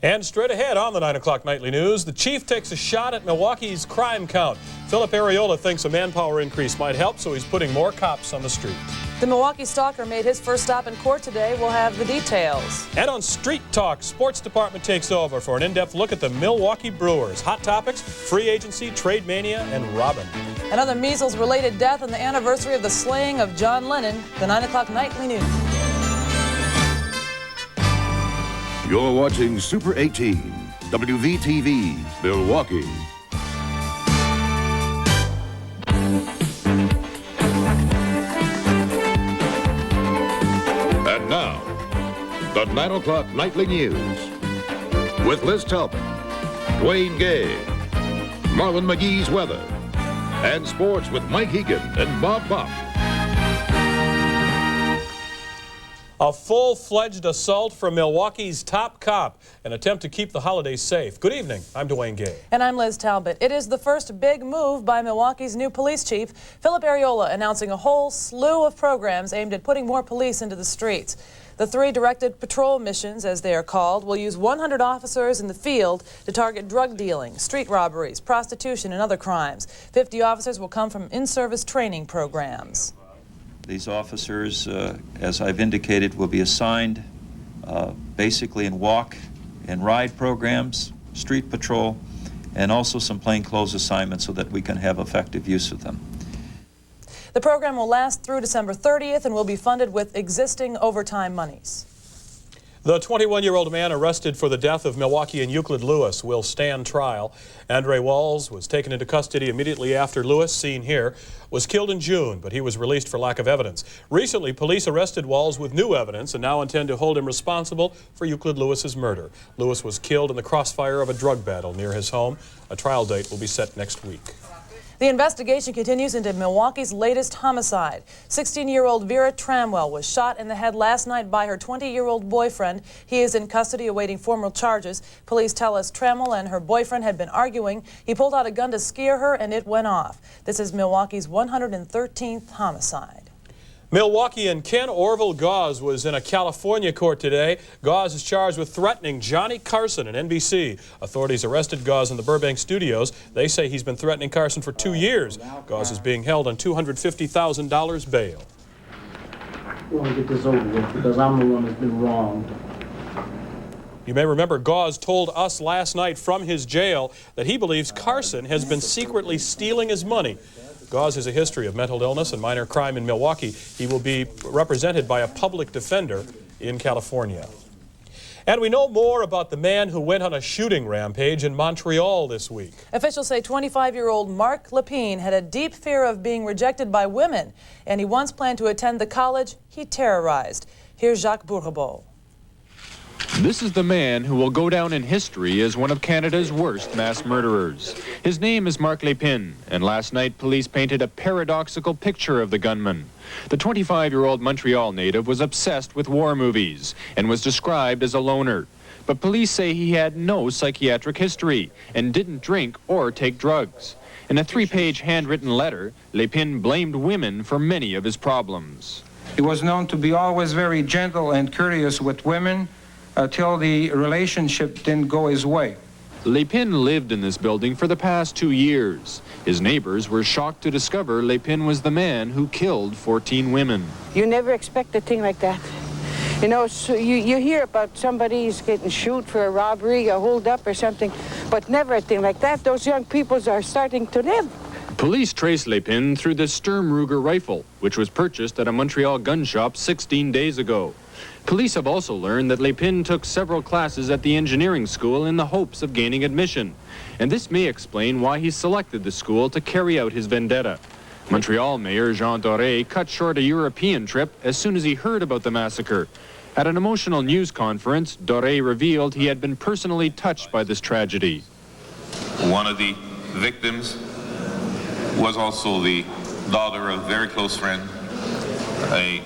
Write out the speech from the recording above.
And straight ahead on the 9 o'clock nightly news, the chief takes a shot at Milwaukee's crime count. Philip Areola thinks a manpower increase might help, so he's putting more cops on the street. The Milwaukee stalker made his first stop in court today. We'll have the details. And on Street Talk, Sports Department takes over for an in-depth look at the Milwaukee Brewers. Hot topics, free agency, trade mania, and Robin. Another measles-related death on the anniversary of the slaying of John Lennon. The 9 o'clock nightly news. You're watching Super 18, WVTV, Milwaukee. And now, the 9 o'clock nightly news with Liz Talbot, Dwayne Gay, Marlon McGee's weather, and sports with Mike Hegan and Bob Bopp. A full-fledged assault from Milwaukee's top cop, an attempt to keep the holidays safe. Good evening, I'm Dwayne Gay. And I'm Liz Talbot. It is the first big move by Milwaukee's new police chief, Philip Areola, announcing a whole slew of programs aimed at putting more police into the streets. The 3 directed patrol missions, as they are called, will use 100 officers in the field to target drug dealing, street robberies, prostitution, and other crimes. 50 officers will come from in-service training programs. These officers, as I've indicated, will be assigned basically in walk and ride programs, street patrol, and also some plainclothes assignments so that we can have effective use of them. The program will last through December 30th and will be funded with existing overtime monies. The 21-year-old man arrested for the death of Milwaukee and Euclid Lewis will stand trial. Andre Walls was taken into custody immediately after Lewis, seen here, was killed in June, but he was released for lack of evidence. Recently, police arrested Walls with new evidence and now intend to hold him responsible for Euclid Lewis's murder. Lewis was killed in the crossfire of a drug battle near his home. A trial date will be set next week. The investigation continues into Milwaukee's latest homicide. 16-year-old Vera Tramwell was shot in the head last night by her 20-year-old boyfriend. He is in custody awaiting formal charges. Police tell us Tramwell and her boyfriend had been arguing. He pulled out a gun to scare her and it went off. This is Milwaukee's 113th homicide. Milwaukeean Ken Orville Gause was in a California court today. Gause is charged with threatening Johnny Carson at NBC. Authorities arrested Gause in the Burbank studios. They say he's been threatening Carson for 2 years. Gause is being held on $250,000 bail. I want to get this over with because I'm the one that's been wronged. You may remember Gause told us last night from his jail that he believes Carson has been secretly stealing his money. Gause has a history of mental illness and minor crime in Milwaukee. He will be represented by a public defender in California. And we know more about the man who went on a shooting rampage in Montreal this week. Officials say 25-year-old Marc Lepine had a deep fear of being rejected by women, and he once planned to attend the college he terrorized. Here's Jacques Bourbeau. This is the man who will go down in history as one of Canada's worst mass murderers. His name is Marc Lepine, and last night police painted a paradoxical picture of the gunman. The 25-year-old Montreal native was obsessed with war movies and was described as a loner. But police say he had no psychiatric history and didn't drink or take drugs. In a 3-page handwritten letter, Lepine blamed women for many of his problems. He was known to be always very gentle and courteous with women, until the relationship didn't go his way. Lepine lived in this building for the past 2 years. His neighbors were shocked to discover Lepine was the man who killed 14 women. You never expect a thing like that. You know, so you hear about somebody's getting shot for a robbery, a hold-up or something, but never a thing like that. Those young people are starting to live. Police traced Lepine through the Sturm Ruger rifle, which was purchased at a Montreal gun shop 16 days ago. Police have also learned that Lepine took several classes at the engineering school in the hopes of gaining admission. And this may explain why he selected the school to carry out his vendetta. Montreal Mayor Jean Doré cut short a European trip as soon as he heard about the massacre. At an emotional news conference, Doré revealed he had been personally touched by this tragedy. One of the victims was also the daughter of a very close friend, a